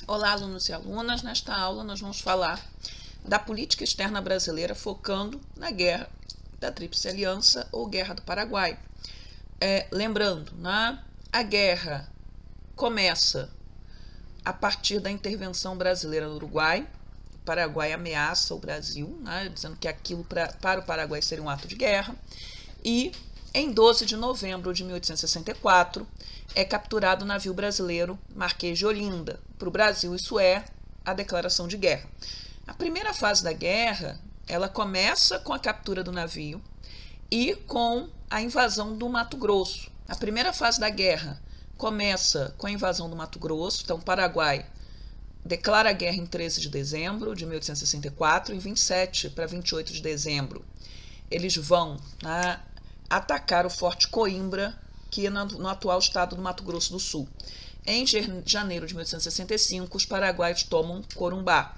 Olá, alunos e alunas. Nesta aula nós vamos falar da política externa brasileira focando na Guerra da Tríplice Aliança ou Guerra do Paraguai. Lembrando, a guerra começa a partir da intervenção brasileira no Uruguai. O Paraguai ameaça o Brasil, dizendo que aquilo para o Paraguai seria um ato de guerra. E em 12 de novembro de 1864, é capturado o navio brasileiro Marquês de Olinda. Para o Brasil, isso é a declaração de guerra. A primeira fase da guerra, ela começa com a captura do navio e com a invasão do Mato Grosso. A primeira fase da guerra começa com a invasão do Mato Grosso. Então, o Paraguai declara a guerra em 13 de dezembro de 1864, em 27 para 28 de dezembro. Eles vão atacar o Forte Coimbra, que é no atual estado do Mato Grosso do Sul. Em janeiro de 1865, os paraguaios tomam Corumbá.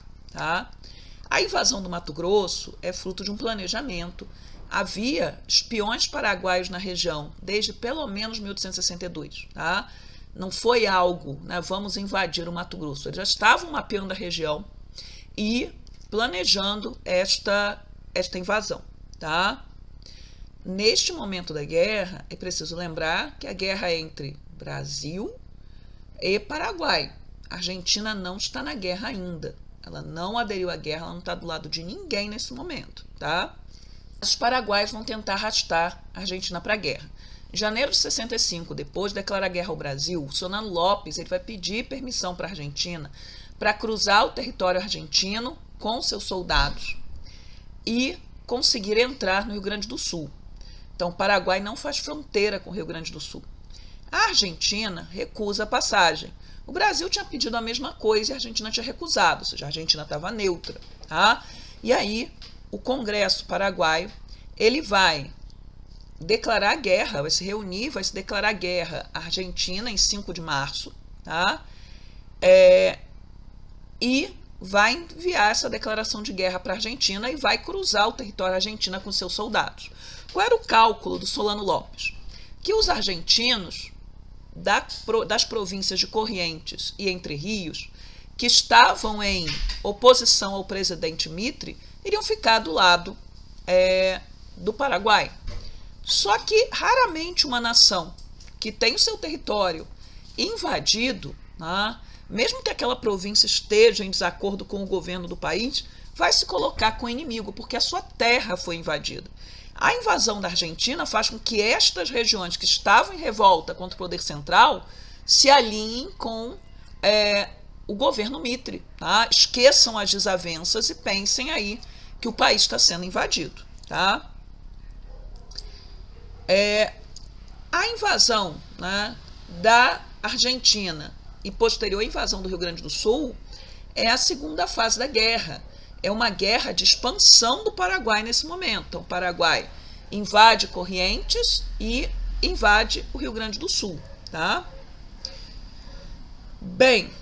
A invasão do Mato Grosso é fruto de um planejamento. Havia espiões paraguaios na região desde pelo menos 1862. Não foi algo, vamos invadir o Mato Grosso. Eles já estavam mapeando a região e planejando esta invasão. Neste momento da guerra, é preciso lembrar que a guerra é entre Brasil e Paraguai. A Argentina não está na guerra ainda. Ela não aderiu à guerra, ela não está do lado de ninguém nesse momento. Os paraguaios vão tentar arrastar a Argentina para a guerra. Em janeiro de 65, depois de declarar guerra ao Brasil, o Solano Lopes ele vai pedir permissão para a Argentina para cruzar o território argentino com seus soldados e conseguir entrar no Rio Grande do Sul. Então, o Paraguai não faz fronteira com o Rio Grande do Sul. A Argentina recusa a passagem. O Brasil tinha pedido a mesma coisa e a Argentina tinha recusado, ou seja, a Argentina estava neutra. E aí, o Congresso paraguaio ele vai declarar guerra, vai se reunir, vai se declarar guerra à Argentina em 5 de março, e vai enviar essa declaração de guerra para a Argentina e vai cruzar o território argentino com seus soldados. Qual era o cálculo do Solano Lopes? Que os argentinos das províncias de Corrientes e Entre Rios, que estavam em oposição ao presidente Mitre, iriam ficar do lado do Paraguai. Só que raramente uma nação que tem o seu território invadido, mesmo que aquela província esteja em desacordo com o governo do país, vai se colocar com o inimigo, porque a sua terra foi invadida. A invasão da Argentina faz com que estas regiões que estavam em revolta contra o poder central se alinhem com o governo Mitre. Esqueçam as desavenças e pensem aí que o país está sendo invadido. A invasão da Argentina e posterior invasão do Rio Grande do Sul é a segunda fase da guerra. É uma guerra de expansão do Paraguai nesse momento. Então, o Paraguai invade Corrientes e invade o Rio Grande do Sul. Bem,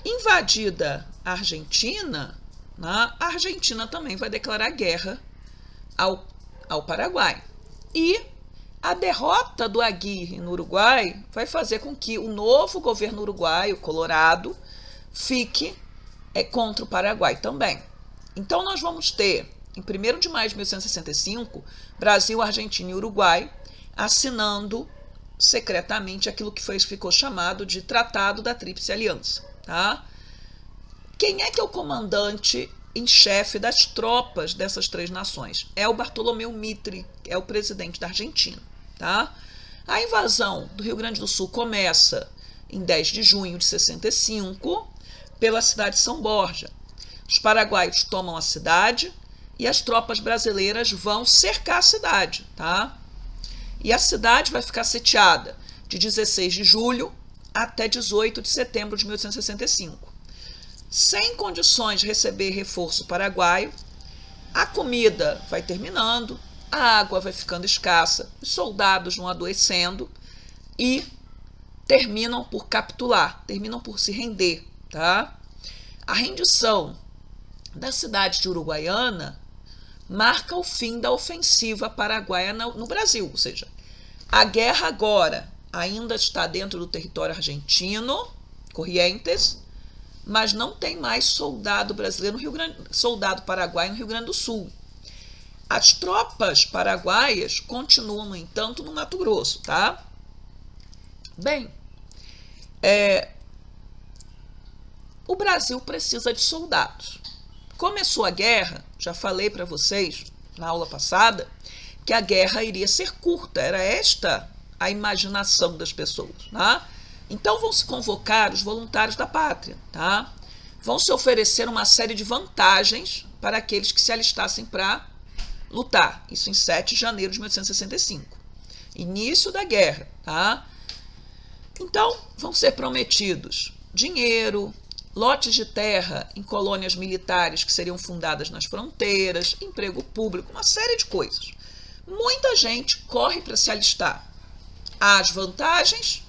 invadida a Argentina, a Argentina também vai declarar guerra ao Paraguai. E a derrota do Aguirre no Uruguai vai fazer com que o novo governo uruguaio, Colorado, fique contra o Paraguai também. Então, nós vamos ter, em 1º de maio de 1865, Brasil, Argentina e Uruguai assinando secretamente aquilo que ficou chamado de Tratado da Tríplice Aliança. Quem é que é o comandante em chefe das tropas dessas três nações? É o Bartolomeu Mitre, que é o presidente da Argentina. A invasão do Rio Grande do Sul começa em 10 de junho de 65, pela cidade de São Borja. Os paraguaios tomam a cidade e as tropas brasileiras vão cercar a cidade. E a cidade vai ficar sitiada de 16 de julho até 18 de setembro de 1865. Sem condições de receber reforço paraguaio, a comida vai terminando, a água vai ficando escassa, os soldados vão adoecendo e terminam por capitular, terminam por se render. A rendição da cidade de Uruguaiana marca o fim da ofensiva paraguaia no Brasil, ou seja, a guerra agora ainda está dentro do território argentino, Corrientes, mas não tem mais soldado brasileiro no Rio Grande, soldado paraguaio no Rio Grande do Sul. As tropas paraguaias continuam, no entanto, no Mato Grosso, tá? Bem, o Brasil precisa de soldados. Começou a guerra, já falei para vocês na aula passada, que a guerra iria ser curta, era esta a imaginação das pessoas, tá? Então vão se convocar os voluntários da pátria, tá? Vão se oferecer uma série de vantagens para aqueles que se alistassem para lutar. Isso em 7 de janeiro de 1865. Início da guerra, tá? Então vão ser prometidos dinheiro, lotes de terra em colônias militares que seriam fundadas nas fronteiras, emprego público, uma série de coisas. Muita gente corre para se alistar. Há as vantagens,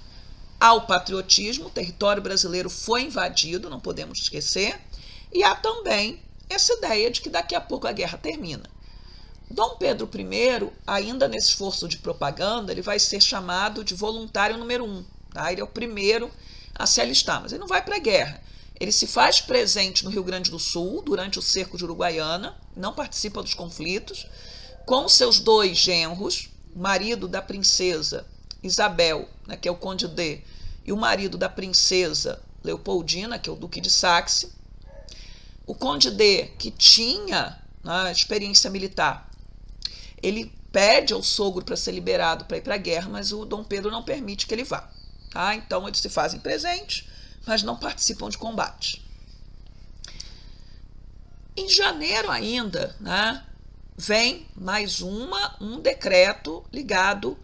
há o patriotismo, o território brasileiro foi invadido, não podemos esquecer, e há também essa ideia de que daqui a pouco a guerra termina. Dom Pedro I, ainda nesse esforço de propaganda, ele vai ser chamado de voluntário número 1. Tá? Ele é o primeiro a se alistar, mas ele não vai para a guerra. Ele se faz presente no Rio Grande do Sul durante o cerco de Uruguaiana, não participa dos conflitos, com seus 2 genros, o marido da princesa Isabel, né, que é o Conde D, e o marido da princesa Leopoldina, que é o Duque de Saxe. O Conde D, que tinha experiência militar, ele pede ao sogro para ser liberado para ir para a guerra, mas o Dom Pedro não permite que ele vá. Tá? Então eles se fazem presentes, mas não participam de combate. Em janeiro ainda, né, vem mais um decreto ligado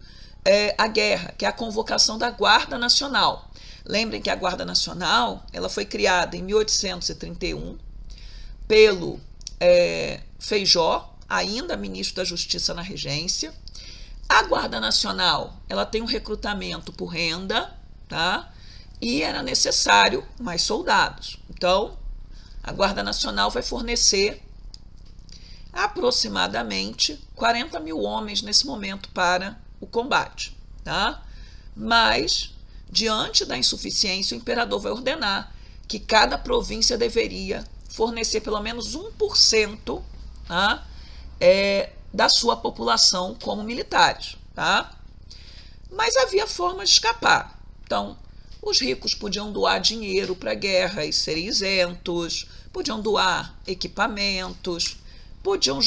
à guerra, que é a convocação da Guarda Nacional. Lembrem que a Guarda Nacional ela foi criada em 1831 pelo Feijó, ainda ministro da Justiça na regência. A Guarda Nacional ela tem um recrutamento por renda, tá? E era necessário mais soldados. Então, a Guarda Nacional vai fornecer aproximadamente 40 mil homens nesse momento para o combate. Tá? Mas, diante da insuficiência, o imperador vai ordenar que cada província deveria fornecer pelo menos 1%, tá? Da sua população como militares. Tá? Mas havia formas de escapar. Então, os ricos podiam doar dinheiro para a guerra e serem isentos, podiam doar equipamentos, podiam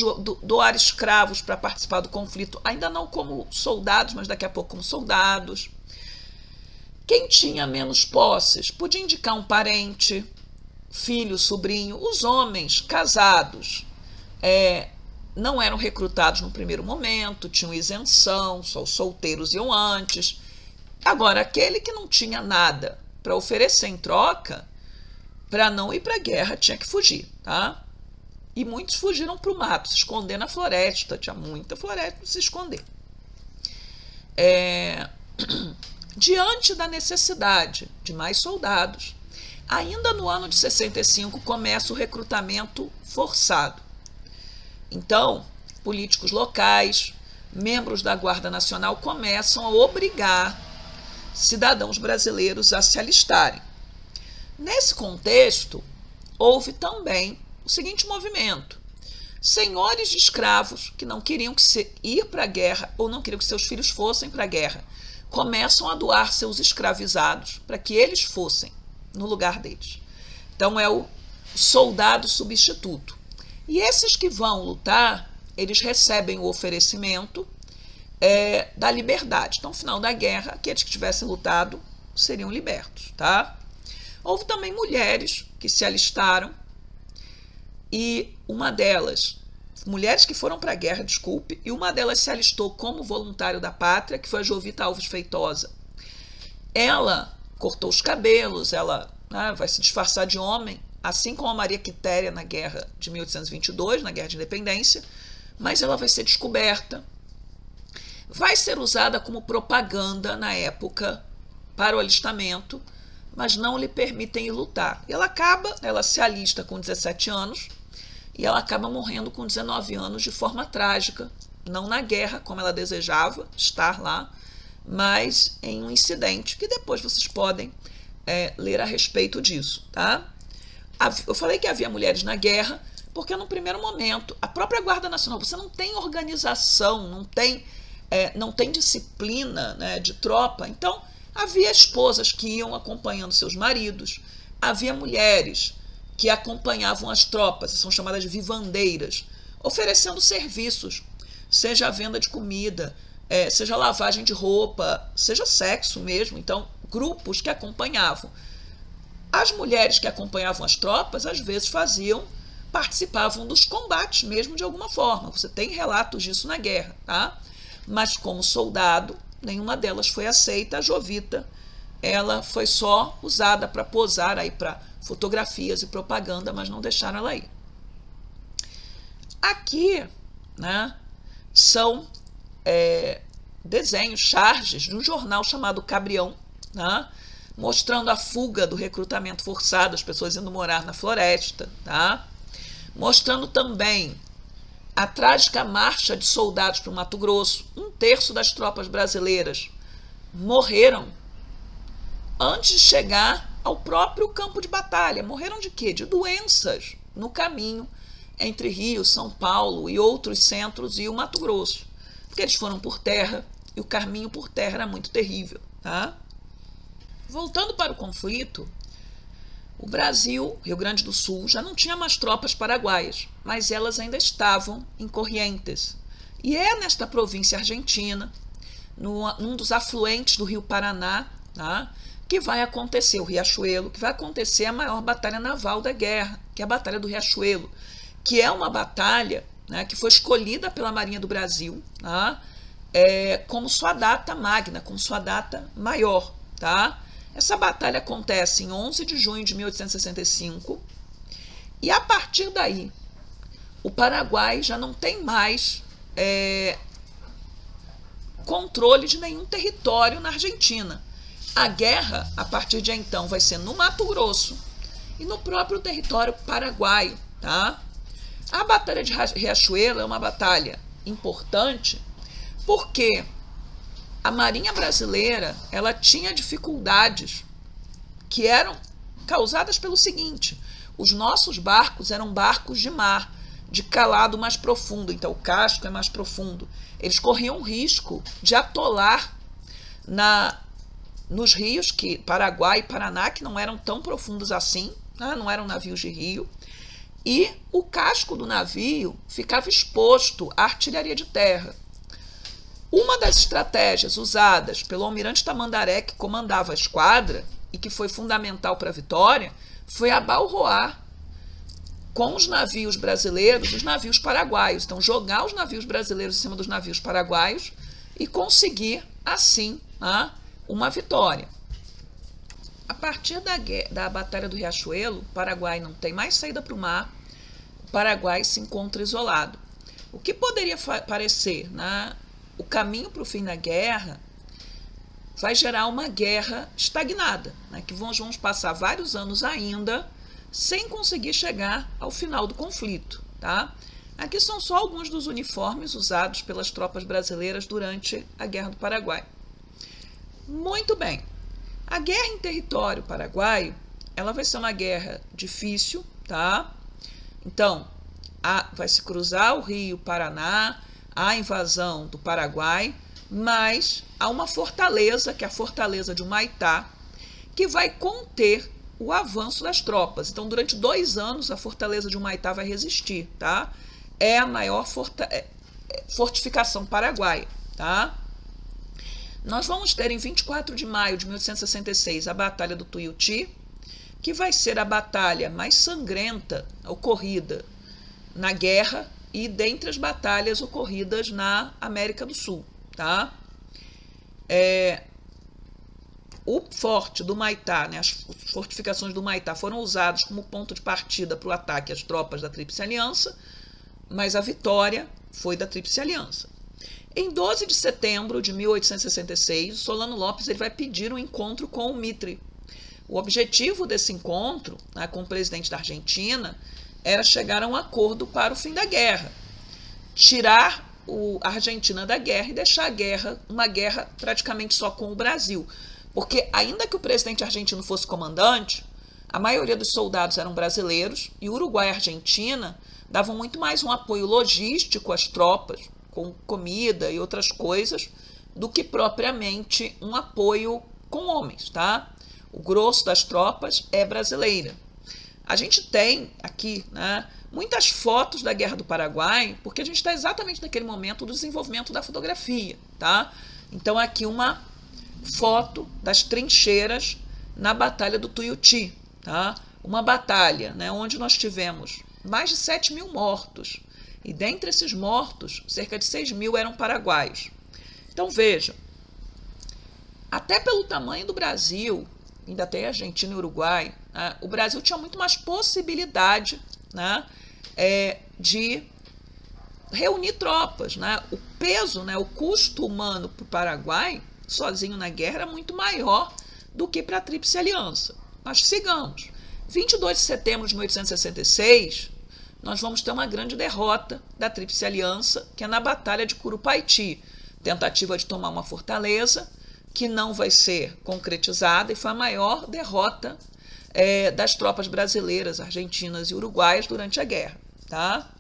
doar escravos para participar do conflito, ainda não como soldados, mas daqui a pouco como soldados. Quem tinha menos posses podia indicar um parente, filho, sobrinho. Os homens casados não eram recrutados no primeiro momento, tinham isenção, só os solteiros iam antes. Agora, aquele que não tinha nada para oferecer em troca, para não ir para a guerra, tinha que fugir. Tá? E muitos fugiram para o mato, se esconder na floresta. Tinha muita floresta para se esconder. Diante da necessidade de mais soldados, ainda no ano de 65 começa o recrutamento forçado. Então, políticos locais, membros da Guarda Nacional começam a obrigar cidadãos brasileiros a se alistarem. Nesse contexto, houve também o seguinte movimento: senhores de escravos que não queriam ir para a guerra ou não queriam que seus filhos fossem para a guerra, começam a doar seus escravizados para que eles fossem no lugar deles. Então é o soldado substituto. E esses que vão lutar, eles recebem o oferecimento da liberdade. Então, no final da guerra, aqueles que tivessem lutado seriam libertos. Tá? Houve também mulheres que se alistaram, e uma delas, mulheres que foram para a guerra, desculpe, e uma delas se alistou como voluntário da pátria, que foi a Jovita Alves Feitosa. Ela cortou os cabelos, ela vai se disfarçar de homem, assim como a Maria Quitéria na guerra de 1822, na Guerra de Independência, mas ela vai ser descoberta, vai ser usada como propaganda na época para o alistamento, mas não lhe permitem ir lutar. E ela se alista com 17 anos e ela acaba morrendo com 19 anos de forma trágica, não na guerra como ela desejava estar lá, mas em um incidente que depois vocês podem ler a respeito disso, tá? Eu falei que havia mulheres na guerra, porque no primeiro momento, a própria Guarda Nacional, você não tem organização, não tem disciplina, né, de tropa, então havia esposas que iam acompanhando seus maridos, havia mulheres que acompanhavam as tropas, são chamadas de vivandeiras, oferecendo serviços, seja a venda de comida, seja a lavagem de roupa, seja sexo mesmo. Então, grupos que acompanhavam. As mulheres que acompanhavam as tropas, às vezes participavam dos combates mesmo de alguma forma. Você tem relatos disso na guerra, tá? Mas como soldado, nenhuma delas foi aceita. A Jovita, ela foi só usada para posar aí para fotografias e propaganda, mas não deixaram ela ir. Aqui, né, são desenhos, charges de um jornal chamado Cabrião, né, mostrando a fuga do recrutamento forçado, as pessoas indo morar na floresta, tá? Mostrando também a trágica marcha de soldados para o Mato Grosso. 1/3 das tropas brasileiras morreram antes de chegar ao próprio campo de batalha. Morreram de quê? De doenças no caminho entre Rio, São Paulo e outros centros e o Mato Grosso. Porque eles foram por terra e o caminho por terra era muito terrível, tá? Voltando para o conflito, o Brasil, Rio Grande do Sul, já não tinha mais tropas paraguaias, mas elas ainda estavam em Corrientes. E é nesta província argentina, num dos afluentes do Rio Paraná, tá, que vai acontecer o Riachuelo, que vai acontecer a maior batalha naval da guerra, que é a Batalha do Riachuelo, que é uma batalha, né, que foi escolhida pela Marinha do Brasil, tá, como sua data magna, como sua data maior, tá? Essa batalha acontece em 11 de junho de 1865 e, a partir daí, o Paraguai já não tem mais controle de nenhum território na Argentina. A guerra, a partir de então, vai ser no Mato Grosso e no próprio território paraguaio, tá? A Batalha de Riachuelo é uma batalha importante porque a Marinha Brasileira, ela tinha dificuldades que eram causadas pelo seguinte: os nossos barcos eram barcos de mar, de calado mais profundo, então o casco é mais profundo. Eles corriam risco de atolar nos rios, Paraguai e Paraná, que não eram tão profundos assim, né? Não eram navios de rio, e o casco do navio ficava exposto à artilharia de terra. Uma das estratégias usadas pelo almirante Tamandaré, que comandava a esquadra e que foi fundamental para a vitória, foi abalroar com os navios brasileiros os navios paraguaios. Então, jogar os navios brasileiros em cima dos navios paraguaios e conseguir, assim, uma vitória. A partir da Batalha do Riachuelo, o Paraguai não tem mais saída para o mar, o Paraguai se encontra isolado. O que poderia parecer, o caminho para o fim da guerra vai gerar uma guerra estagnada, que vamos passar vários anos ainda sem conseguir chegar ao final do conflito, tá? Aqui são só alguns dos uniformes usados pelas tropas brasileiras durante a Guerra do Paraguai. Muito bem. A guerra em território paraguaio, ela vai ser uma guerra difícil, tá? Então, vai se cruzar o Rio Paraná, a invasão do Paraguai, mas há uma fortaleza, que é a fortaleza de Humaitá, que vai conter o avanço das tropas. Então, durante 2 anos, a fortaleza de Humaitá vai resistir, tá? É a maior fortificação paraguaia, tá? Nós vamos ter em 24 de maio de 1866 a Batalha do Tuiuti, que vai ser a batalha mais sangrenta ocorrida na guerra e dentre as batalhas ocorridas na América do Sul, tá? O forte do Humaitá, as fortificações do Humaitá foram usadas como ponto de partida para o ataque às tropas da Tríplice Aliança, mas a vitória foi da Tríplice Aliança. Em 12 de setembro de 1866, Solano Lopes ele vai pedir um encontro com o Mitre. O objetivo desse encontro, com o presidente da Argentina, era chegar a um acordo para o fim da guerra, tirar a Argentina da guerra e deixar a guerra, uma guerra praticamente só com o Brasil. Porque ainda que o presidente argentino fosse comandante, a maioria dos soldados eram brasileiros e Uruguai e Argentina davam muito mais um apoio logístico às tropas, com comida e outras coisas, do que propriamente um apoio com homens, tá? O grosso das tropas é brasileira. A gente tem aqui, né, muitas fotos da Guerra do Paraguai, porque a gente está exatamente naquele momento do desenvolvimento da fotografia, tá? Então, aqui uma foto das trincheiras na Batalha do Tuiuti, tá? Uma batalha, né, onde nós tivemos mais de 7.000 mortos, e dentre esses mortos, cerca de 6.000 eram paraguaios. Então, veja, até pelo tamanho do Brasil, ainda tem Argentina e Uruguai, né, o Brasil tinha muito mais possibilidade, né, de reunir tropas, né? O peso, né, o custo humano para o Paraguai, sozinho na guerra, era muito maior do que para a Tríplice Aliança. Mas sigamos. 22 de setembro de 1866, nós vamos ter uma grande derrota da Tríplice Aliança, que é na Batalha de Curupaiti, tentativa de tomar uma fortaleza que não vai ser concretizada, e foi a maior derrota das tropas brasileiras, argentinas e uruguaias durante a guerra. Tá?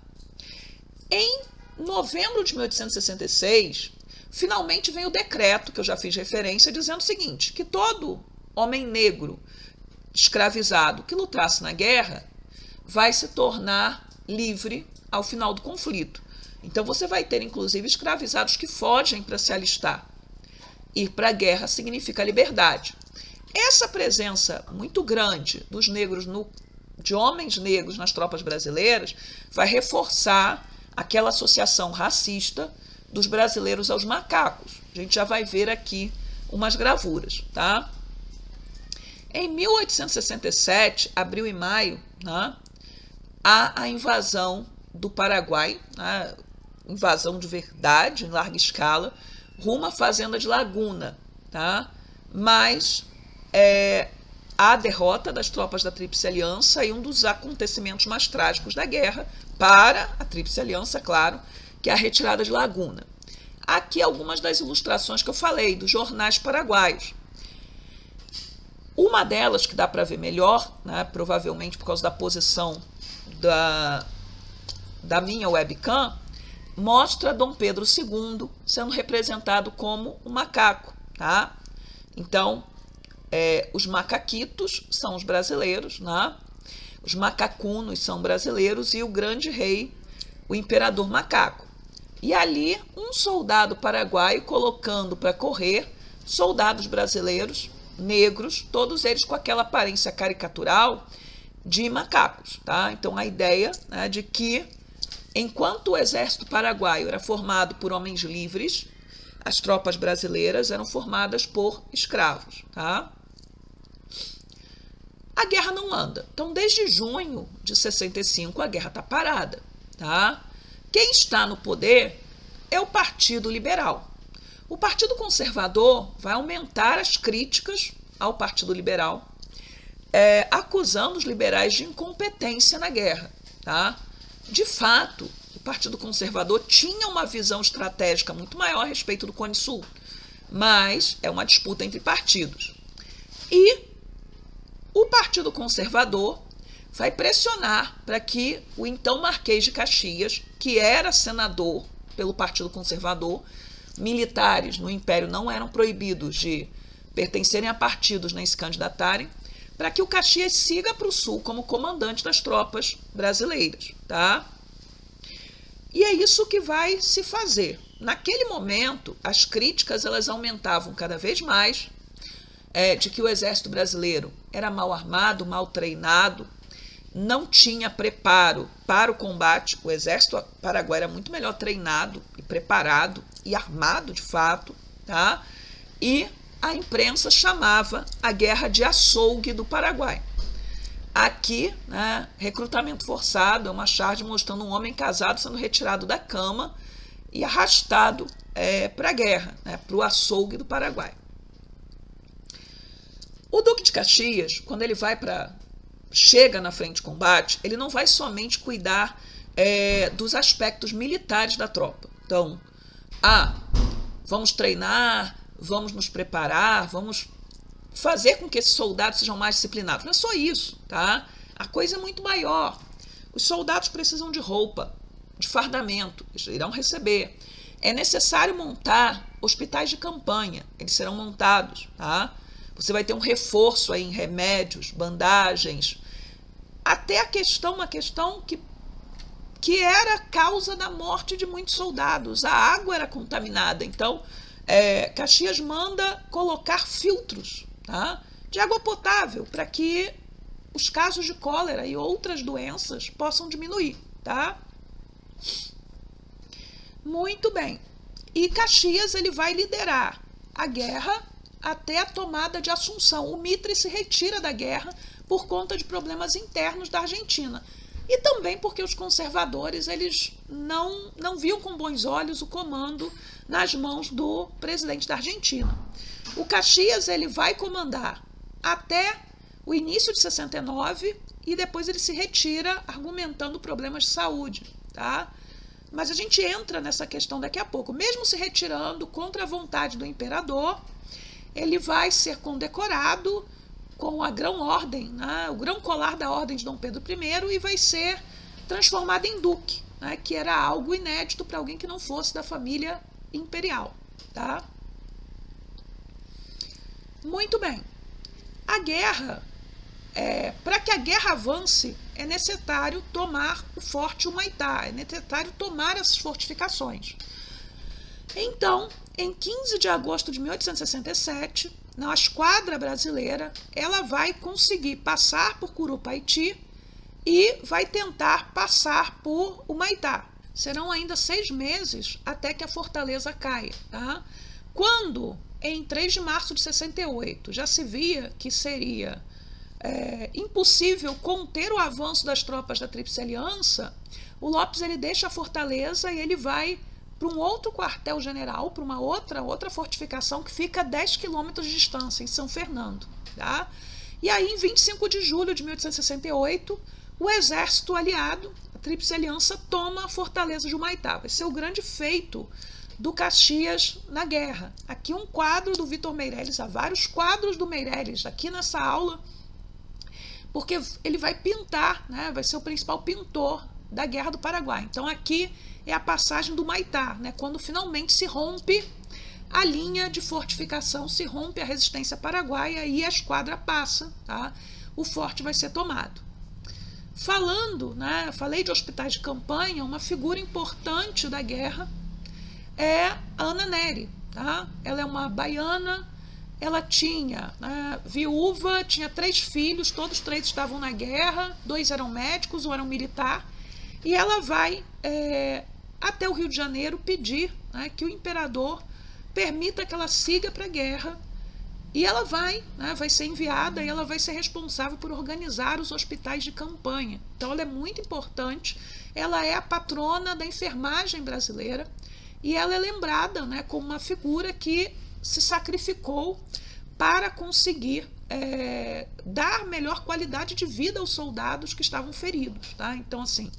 Em novembro de 1866, finalmente vem o decreto, que eu já fiz referência, dizendo o seguinte, que todo homem negro escravizado que lutasse na guerra vai se tornar livre ao final do conflito. Então você vai ter, inclusive, escravizados que fogem para se alistar. Ir para a guerra significa liberdade. Essa presença muito grande dos negros, de homens negros nas tropas brasileiras, vai reforçar aquela associação racista dos brasileiros aos macacos. A gente já vai ver aqui umas gravuras, tá? Em 1867, abril e maio, né, há a invasão do Paraguai, né, invasão de verdade, em larga escala, rumo à fazenda de Laguna, tá? Mas a derrota das tropas da Tríplice Aliança e um dos acontecimentos mais trágicos da guerra para a Tríplice Aliança, claro, que é a retirada de Laguna. Aqui algumas das ilustrações que eu falei, dos jornais paraguaios. Uma delas, que dá para ver melhor, né, provavelmente por causa da posição da minha webcam, mostra Dom Pedro II sendo representado como um macaco. Tá? Então, os macaquitos são os brasileiros, né? Os macacunos são brasileiros e o grande rei, o imperador macaco. E ali, um soldado paraguaio colocando para correr soldados brasileiros, negros, todos eles com aquela aparência caricatural de macacos. Tá? Então, a ideia, né, de que, enquanto o exército paraguaio era formado por homens livres, as tropas brasileiras eram formadas por escravos. Tá? A guerra não anda. Então, desde junho de 65, a guerra está parada. Tá? Quem está no poder é o Partido Liberal. O Partido Conservador vai aumentar as críticas ao Partido Liberal, acusando os liberais de incompetência na guerra. Tá? De fato, o Partido Conservador tinha uma visão estratégica muito maior a respeito do Cone Sul, mas é uma disputa entre partidos. E o Partido Conservador vai pressionar para que o então Marquês de Caxias, que era senador pelo Partido Conservador, militares no Império não eram proibidos de pertencerem a partidos nem se candidatarem, para que o Caxias siga para o Sul como comandante das tropas brasileiras. Tá? E é isso que vai se fazer. Naquele momento, as críticas elas aumentavam cada vez mais, de que o exército brasileiro era mal armado, mal treinado, não tinha preparo para o combate. O exército paraguaio era muito melhor treinado e preparado e armado de fato, tá? E a imprensa chamava a guerra de açougue do Paraguai. Aqui, né, recrutamento forçado, é uma charge mostrando um homem casado sendo retirado da cama e arrastado para a guerra, né, para o açougue do Paraguai. O Duque de Caxias, quando ele chega na frente de combate, ele não vai somente cuidar dos aspectos militares da tropa. Então, vamos treinar, vamos nos preparar, vamos fazer com que esses soldados sejam mais disciplinados. Não é só isso, tá? A coisa é muito maior. Os soldados precisam de roupa, de fardamento, eles irão receber. É necessário montar hospitais de campanha, eles serão montados, tá? Você vai ter um reforço aí em remédios, bandagens, até uma questão que era a causa da morte de muitos soldados. A água era contaminada, então Caxias manda colocar filtros, tá, de água potável para que os casos de cólera e outras doenças possam diminuir, tá? Muito bem. E Caxias ele vai liderar a guerra até a tomada de Assunção. O Mitre se retira da guerra por conta de problemas internos da Argentina. E também porque os conservadores eles não viam com bons olhos o comando nas mãos do presidente da Argentina. O Caxias ele vai comandar até o início de 69 e depois ele se retira argumentando problemas de saúde, tá? Mas a gente entra nessa questão daqui a pouco. Mesmo se retirando contra a vontade do imperador, ele vai ser condecorado com a grão-ordem, né, o grão-colar da Ordem de Dom Pedro I, e vai ser transformado em duque, né, que era algo inédito para alguém que não fosse da família imperial. Tá? Muito bem. A guerra, para que a guerra avance, é necessário tomar o Forte Humaitá, é necessário tomar essas fortificações. Então, em 15 de agosto de 1867, a esquadra brasileira ela vai conseguir passar por Curupaiti e vai tentar passar por Humaitá. Serão ainda 6 meses até que a fortaleza caia. Tá? Quando, em 3 de março de 68, já se via que seria impossível conter o avanço das tropas da Tríplice Aliança, o Lopes ele deixa a fortaleza e ele vai para um outro quartel-general, para uma outra fortificação que fica a 10 quilômetros de distância, em São Fernando. Tá? E aí, em 25 de julho de 1868, o exército aliado, a Tríplice Aliança, toma a fortaleza de Humaitá. Vai ser o grande feito do Caxias na guerra. Aqui um quadro do Vitor Meirelles, há vários quadros do Meirelles aqui nessa aula, porque ele vai pintar, né, vai ser o principal pintor da Guerra do Paraguai. Então aqui é a passagem do Humaitá, né, quando finalmente se rompe a linha de fortificação, se rompe a resistência paraguaia e a esquadra passa, tá? O forte vai ser tomado. Falei de hospitais de campanha, uma figura importante da guerra é a Ana Nery, tá? Ela é uma baiana, ela tinha viúva, tinha 3 filhos, todos 3 estavam na guerra, 2 eram médicos, 1 era um militar, e ela vai até o Rio de Janeiro pedir, né, que o imperador permita que ela siga para a guerra, e ela vai ser enviada e ela vai ser responsável por organizar os hospitais de campanha. Então ela é muito importante, ela é a patrona da enfermagem brasileira e ela é lembrada, né, como uma figura que se sacrificou para conseguir dar melhor qualidade de vida aos soldados que estavam feridos. Tá? Então, assim,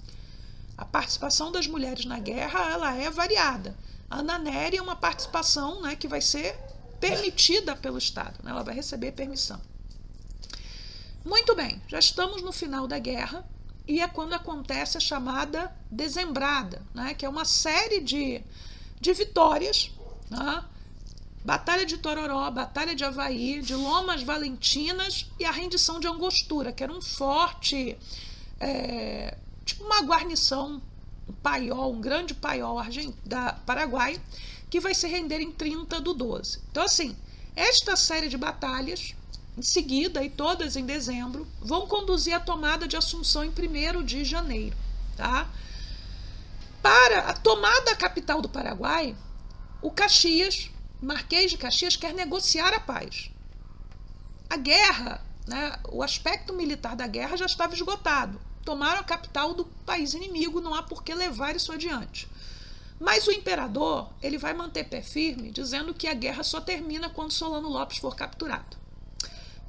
a participação das mulheres na guerra ela é variada. A Ana Nery é uma participação, né, que vai ser permitida pelo Estado, né, ela vai receber permissão. Muito bem, já estamos no final da guerra e é quando acontece a chamada Dezembrada, né, que é uma série de vitórias, né, Batalha de Tororó, Batalha de Avaí, de Lomas Valentinas e a rendição de Angostura, que era um forte, tipo uma guarnição, um paiol, um grande paiol da Paraguai, que vai se render em 30/12. Então, assim, esta série de batalhas, em seguida, e todas em dezembro, vão conduzir à tomada de Assunção em 1º de janeiro. Tá? Para a tomada da capital do Paraguai, o Marquês de Caxias, quer negociar a paz. A guerra, né, o aspecto militar da guerra já estava esgotado. Tomaram a capital do país inimigo, não há por que levar isso adiante. Mas o imperador ele vai manter pé firme, dizendo que a guerra só termina quando Solano Lopes for capturado.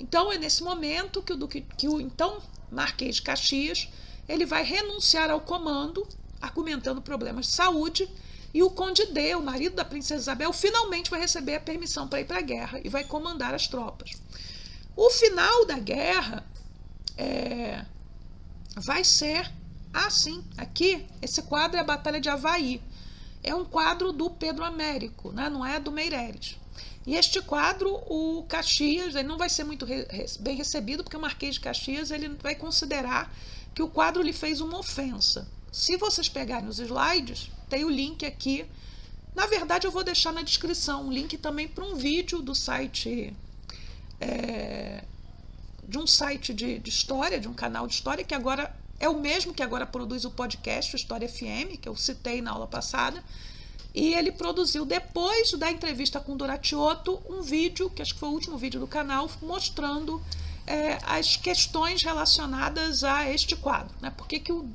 Então é nesse momento que o então Marquês de Caxias ele vai renunciar ao comando, argumentando problemas de saúde, E o Conde D, o marido da princesa Isabel, finalmente vai receber a permissão para ir para a guerra e vai comandar as tropas. O final da guerra vai ser assim. Aqui, esse quadro é a Batalha de Avaí. É um quadro do Pedro Américo, né? Não é do Meireles. E este quadro, o Caxias, ele não vai ser muito bem recebido, porque o Marquês de Caxias ele vai considerar que o quadro lhe fez uma ofensa. Se vocês pegarem os slides, tem o link aqui. Na verdade, eu vou deixar na descrição um link também para um vídeo do site, de um site de história, de um canal de história, que agora é o mesmo que agora produz o podcast, o História FM, que eu citei na aula passada. E ele produziu, depois da entrevista com Doratioto, um vídeo, que acho que foi o último vídeo do canal, mostrando as questões relacionadas a este quadro, né? Por que o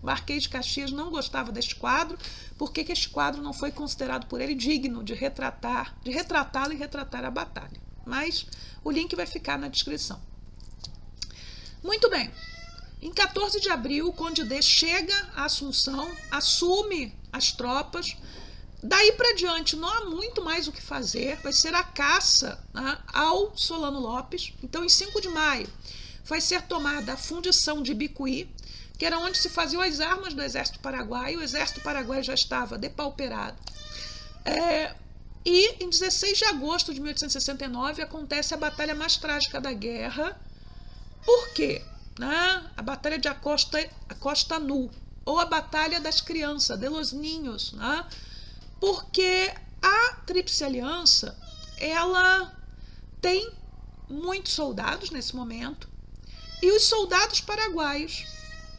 Marquês de Caxias não gostava deste quadro, por que este quadro não foi considerado por ele digno de retratá-lo e retratar a batalha. Mas o link vai ficar na descrição. Muito bem. Em 14 de abril, o Conde D chega à Assunção, assume as tropas. Daí para diante não há muito mais o que fazer, vai ser a caça, né, ao Solano Lopes. Então, em 5 de maio, vai ser tomada a fundição de Ibicuí, que era onde se faziam as armas do exército paraguaio. O exército paraguaio já estava depauperado. E em 16 de agosto de 1869 acontece a batalha mais trágica da guerra. Por quê? Né? A Batalha de Acosta Nu, ou a Batalha das Crianças, de los Niños, né? Porque a Tríplice Aliança, ela tem muitos soldados nesse momento, e os soldados paraguaios,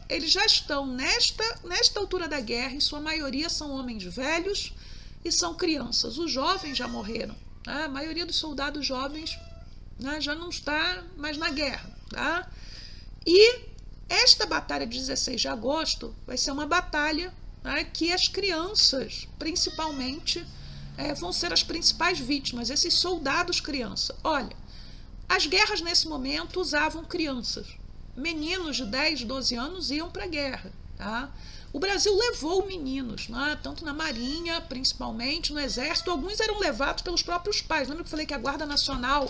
eles já estão nesta altura da guerra, em sua maioria são homens velhos e são crianças. Os jovens já morreram, né? A maioria dos soldados jovens, né, já não está mais na guerra, tá? E esta batalha de 16 de agosto vai ser uma batalha, né, que as crianças, principalmente, vão ser as principais vítimas, esses soldados criança. Olha, as guerras nesse momento usavam crianças. Meninos de 10, 12 anos iam para a guerra. Tá? O Brasil levou meninos, né, tanto na Marinha, principalmente, no Exército. Alguns eram levados pelos próprios pais. Lembra que eu falei que a Guarda Nacional...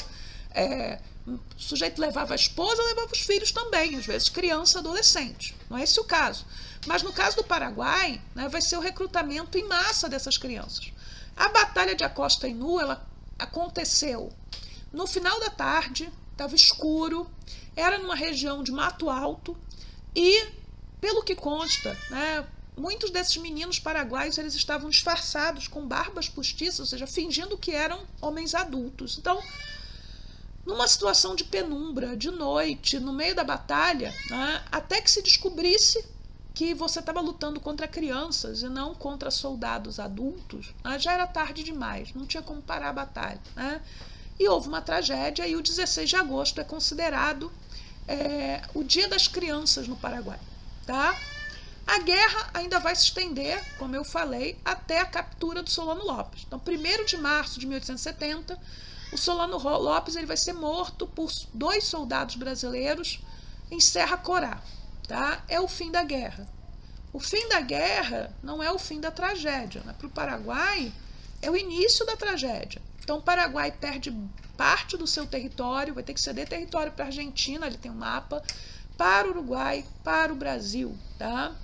o sujeito levava a esposa, levava os filhos também, às vezes criança, adolescente. Não é esse o caso. Mas no caso do Paraguai, né, vai ser o recrutamento em massa dessas crianças. A Batalha de Acosta Nu, ela aconteceu no final da tarde, estava escuro, era numa região de mato alto e, pelo que consta, né, muitos desses meninos paraguaios eles estavam disfarçados com barbas postiças, ou seja, fingindo que eram homens adultos. Então, numa situação de penumbra, de noite, no meio da batalha, né, até que se descobrisse que você estava lutando contra crianças e não contra soldados adultos, né, já era tarde demais, não tinha como parar a batalha. Né? E houve uma tragédia, e o 16 de agosto é considerado o Dia das Crianças no Paraguai. Tá? A guerra ainda vai se estender, como eu falei, até a captura do Solano Lopes. Então, 1º de março de 1870, o Solano Lopes ele vai ser morto por 2 soldados brasileiros em Serra Corá. Tá? É o fim da guerra. O fim da guerra não é o fim da tragédia. Né? Para o Paraguai, é o início da tragédia. Então, o Paraguai perde parte do seu território, vai ter que ceder território para a Argentina, ele tem um mapa, para o Uruguai, para o Brasil. Tá?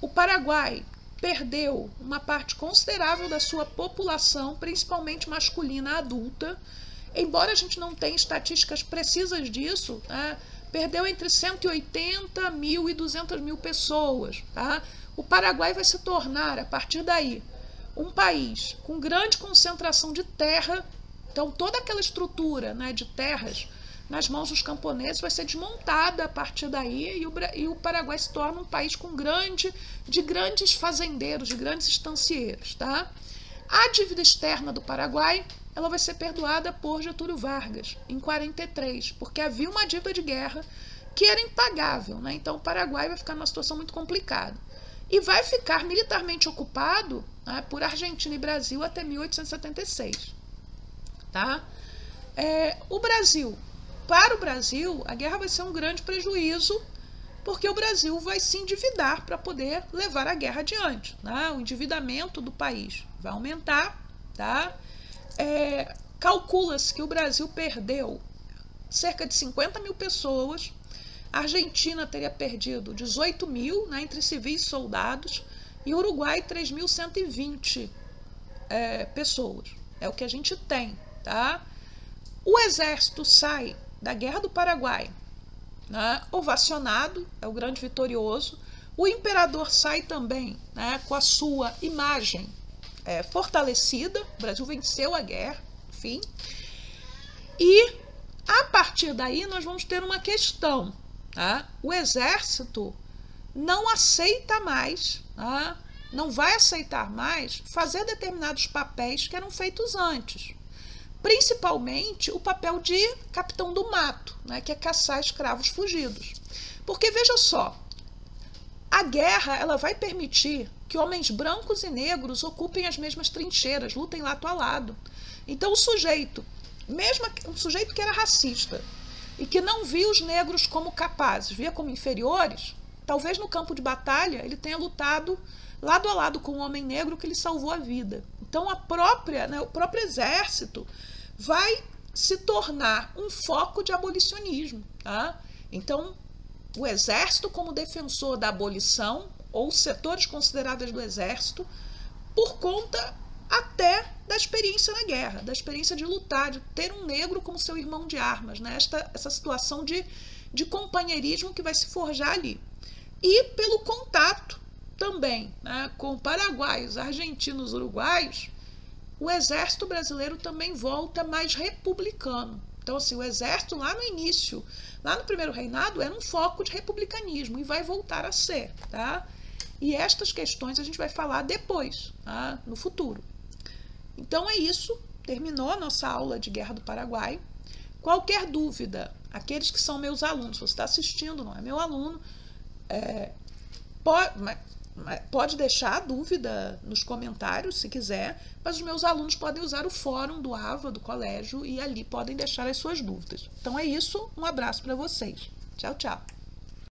O Paraguai perdeu uma parte considerável da sua população, principalmente masculina adulta. Embora a gente não tenha estatísticas precisas disso, né? Perdeu entre 180 mil e 200 mil pessoas. Tá? O Paraguai vai se tornar, a partir daí, um país com grande concentração de terra. Então, toda aquela estrutura, né, de terras nas mãos dos camponeses vai ser desmontada a partir daí, e o Paraguai se torna um país de grandes fazendeiros, de grandes estancieiros. Tá? A dívida externa do Paraguai ela vai ser perdoada por Getúlio Vargas em 43, porque havia uma dívida de guerra que era impagável. Né? Então o Paraguai vai ficar numa situação muito complicada. E vai ficar militarmente ocupado, né, por Argentina e Brasil até 1876. Tá? Para o Brasil, a guerra vai ser um grande prejuízo, porque o Brasil vai se endividar para poder levar a guerra adiante, né? O endividamento do país vai aumentar, tá? Calcula-se que o Brasil perdeu cerca de 50 mil pessoas, a Argentina teria perdido 18 mil, né, entre civis e soldados, e o Uruguai 3.120 pessoas. É o que a gente tem, tá? O exército sai da Guerra do Paraguai, né, ovacionado, é o grande vitorioso. O imperador sai também, né, com a sua imagem fortalecida. O Brasil venceu a guerra, enfim. E a partir daí nós vamos ter uma questão, tá? O exército não aceita mais, tá? Não vai aceitar mais fazer determinados papéis que eram feitos antes. Principalmente o papel de capitão do mato, né, que é caçar escravos fugidos. Porque, veja só, a guerra ela vai permitir que homens brancos e negros ocupem as mesmas trincheiras, lutem lado a lado. Então o sujeito, mesmo um sujeito que era racista e que não via os negros como capazes, via como inferiores, talvez no campo de batalha ele tenha lutado lado a lado com um homem negro que lhe salvou a vida. Então o próprio exército vai se tornar um foco de abolicionismo, tá? Então o exército como defensor da abolição, ou setores consideráveis do exército, por conta até da experiência na guerra, da experiência de lutar, de ter um negro como seu irmão de armas, né? Essa situação de companheirismo que vai se forjar ali. E pelo contato também, né, com paraguaios, argentinos, uruguaios, o exército brasileiro também volta mais republicano. Então, assim, o exército lá no início, lá no primeiro reinado, era um foco de republicanismo e vai voltar a ser, tá? E estas questões a gente vai falar depois, tá? No futuro. Então é isso, terminou a nossa aula de Guerra do Paraguai. Qualquer dúvida, aqueles que são meus alunos, se você está assistindo, não é meu aluno, pode deixar a dúvida nos comentários, se quiser, mas os meus alunos podem usar o fórum do AVA, do colégio, e ali podem deixar as suas dúvidas. Então é isso, um abraço para vocês. Tchau, tchau.